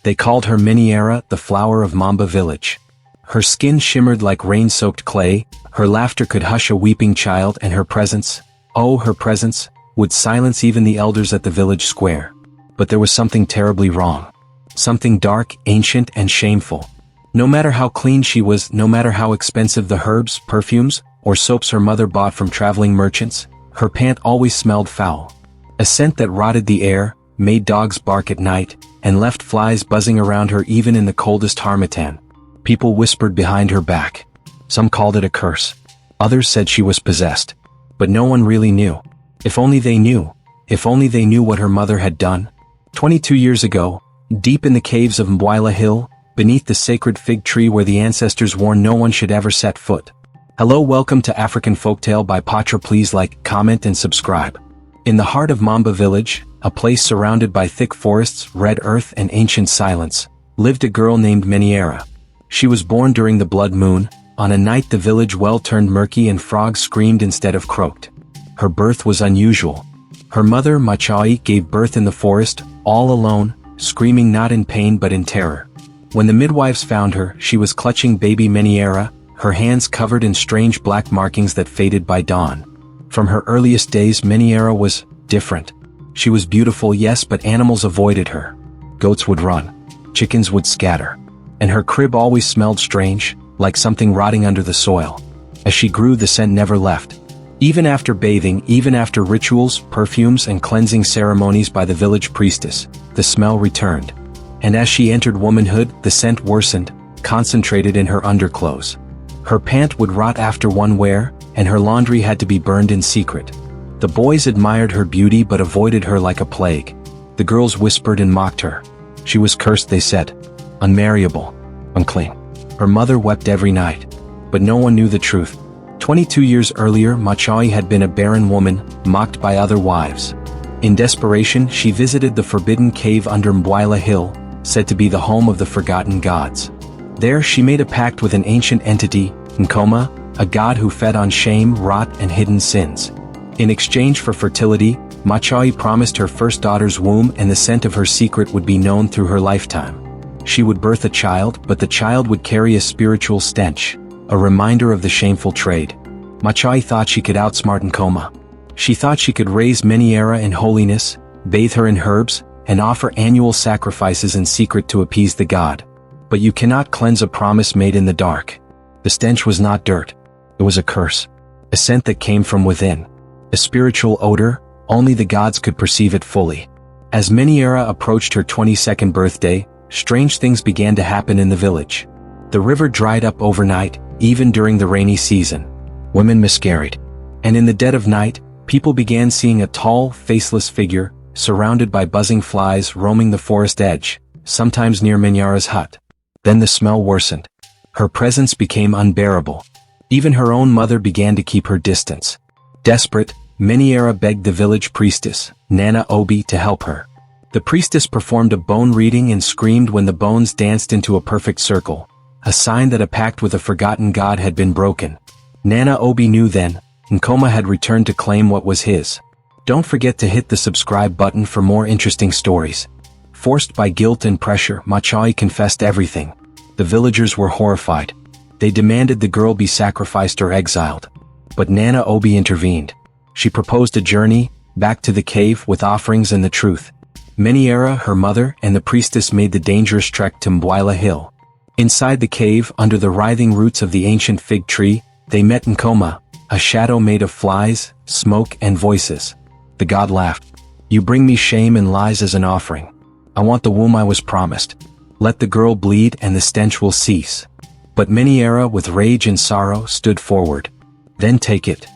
They called her Miniera, the flower of Mamba village. Her skin shimmered like rain-soaked clay, her laughter could hush a weeping child, and her presence, oh her presence, would silence even the elders at the village square. But there was something terribly wrong. Something dark, ancient, and shameful. No matter how clean she was, no matter how expensive the herbs, perfumes, or soaps her mother bought from traveling merchants, her pant always smelled foul. A scent that rotted the air, made dogs bark at night, and left flies buzzing around her even in the coldest harmattan. People whispered behind her back. Some called it a curse. Others said she was possessed. But no one really knew. If only they knew. If only they knew what her mother had done. 22 years ago, deep in the caves of Mbuila Hill, beneath the sacred fig tree where the ancestors warned no one should ever set foot. Hello, welcome to African Folktale by Patra. Please like, comment, and subscribe. In the heart of Mamba village, a place surrounded by thick forests, red earth, and ancient silence, lived a girl named Miniera. She was born during the blood moon, on a night the village well turned murky and frogs screamed instead of croaked. Her birth was unusual. Her mother, Machai, gave birth in the forest, all alone, screaming not in pain but in terror. When the midwives found her, she was clutching baby Miniera, her hands covered in strange black markings that faded by dawn. From her earliest days, Miniera was different. She was beautiful, yes, but animals avoided her. Goats would run. Chickens would scatter. And her crib always smelled strange, like something rotting under the soil. As she grew, the scent never left. Even after bathing, even after rituals, perfumes, and cleansing ceremonies by the village priestess, the smell returned. And as she entered womanhood, the scent worsened, concentrated in her underclothes. Her pant would rot after one wear, and her laundry had to be burned in secret. The boys admired her beauty but avoided her like a plague. The girls whispered and mocked her. She was cursed, they said. Unmarriable. Unclean. Her mother wept every night. But no one knew the truth. 22 years earlier, Machai had been a barren woman, mocked by other wives. In desperation, she visited the forbidden cave under Mbuila Hill, said to be the home of the forgotten gods. There she made a pact with an ancient entity, Nkoma, a god who fed on shame, rot, and hidden sins. In exchange for fertility, Machai promised her first daughter's womb, and the scent of her secret would be known through her lifetime. She would birth a child, but the child would carry a spiritual stench, a reminder of the shameful trade. Machai thought she could outsmart Nkoma. She thought she could raise Miniera in holiness, bathe her in herbs, and offer annual sacrifices in secret to appease the god. But you cannot cleanse a promise made in the dark. The stench was not dirt. It was a curse. A scent that came from within. A spiritual odor, only the gods could perceive it fully. As Miniera approached her 22nd birthday, strange things began to happen in the village. The river dried up overnight, even during the rainy season. Women miscarried. And in the dead of night, people began seeing a tall, faceless figure, surrounded by buzzing flies roaming the forest edge, sometimes near Miniera's hut. Then the smell worsened. Her presence became unbearable. Even her own mother began to keep her distance. Desperate, Miniera begged the village priestess, Nana Obi, to help her. The priestess performed a bone reading and screamed when the bones danced into a perfect circle, a sign that a pact with a forgotten god had been broken. Nana Obi knew then, Nkoma had returned to claim what was his. Don't forget to hit the subscribe button for more interesting stories. Forced by guilt and pressure, Machai confessed everything. The villagers were horrified. They demanded the girl be sacrificed or exiled. But Nana Obi intervened. She proposed a journey, back to the cave with offerings and the truth. Miniera, her mother, and the priestess made the dangerous trek to Mbuila Hill. Inside the cave, under the writhing roots of the ancient fig tree, they met Nkoma, a shadow made of flies, smoke, and voices. The god laughed. You bring me shame and lies as an offering. I want the womb I was promised. Let the girl bleed and the stench will cease. But Miniera, with rage and sorrow, stood forward. Then take it.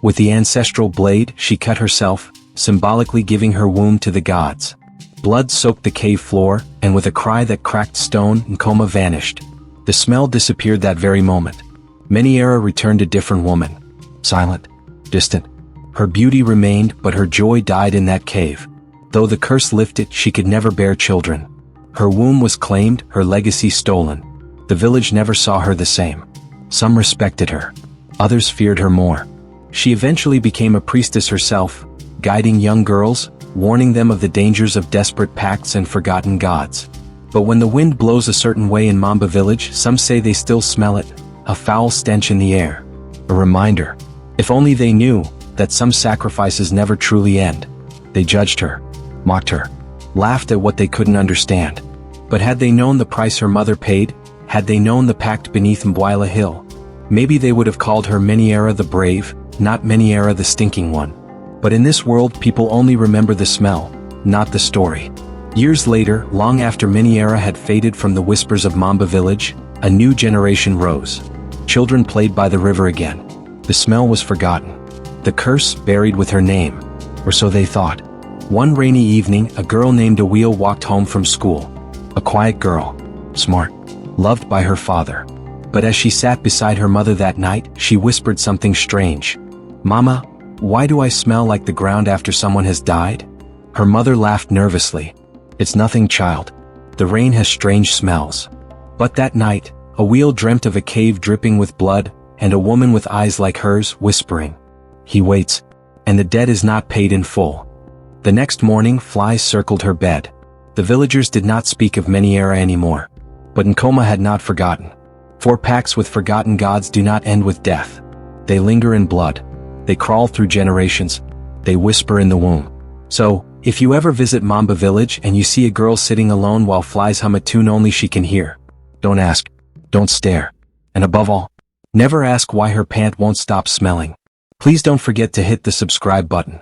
With the ancestral blade, she cut herself, symbolically giving her womb to the gods. Blood soaked the cave floor, and with a cry that cracked stone, Nkoma vanished. The smell disappeared that very moment. Miniera returned a different woman. Silent, distant. Her beauty remained, but her joy died in that cave. Though the curse lifted, she could never bear children. Her womb was claimed, her legacy stolen. The village never saw her the same. Some respected her. Others feared her more. She eventually became a priestess herself, guiding young girls, warning them of the dangers of desperate pacts and forgotten gods. But when the wind blows a certain way in Mamba village, some say they still smell it, a foul stench in the air. A reminder. If only they knew that some sacrifices never truly end. They judged her, mocked her, laughed at what they couldn't understand. But had they known the price her mother paid, had they known the pact beneath Mbwila Hill, maybe they would have called her Meniera the Brave, not Meniera the Stinking One. But in this world people only remember the smell, not the story. Years later, long after Meniera had faded from the whispers of Mamba village, a new generation rose. Children played by the river again. The smell was forgotten. The curse buried with her name. Or so they thought. One rainy evening, a girl named Awil walked home from school. A quiet girl. Smart. Loved by her father. But as she sat beside her mother that night, she whispered something strange. "Mama, why do I smell like the ground after someone has died?" Her mother laughed nervously. "It's nothing, child. The rain has strange smells." But that night, Awil dreamt of a cave dripping with blood, and a woman with eyes like hers whispering, "He waits, and the debt is not paid in full." The next morning, flies circled her bed. The villagers did not speak of Meniera anymore. But Nkoma had not forgotten. For pacts with forgotten gods do not end with death. They linger in blood. They crawl through generations. They whisper in the womb. So, if you ever visit Mamba village and you see a girl sitting alone while flies hum a tune only she can hear, don't ask, don't stare, and above all, never ask why her pant won't stop smelling. Please don't forget to hit the subscribe button.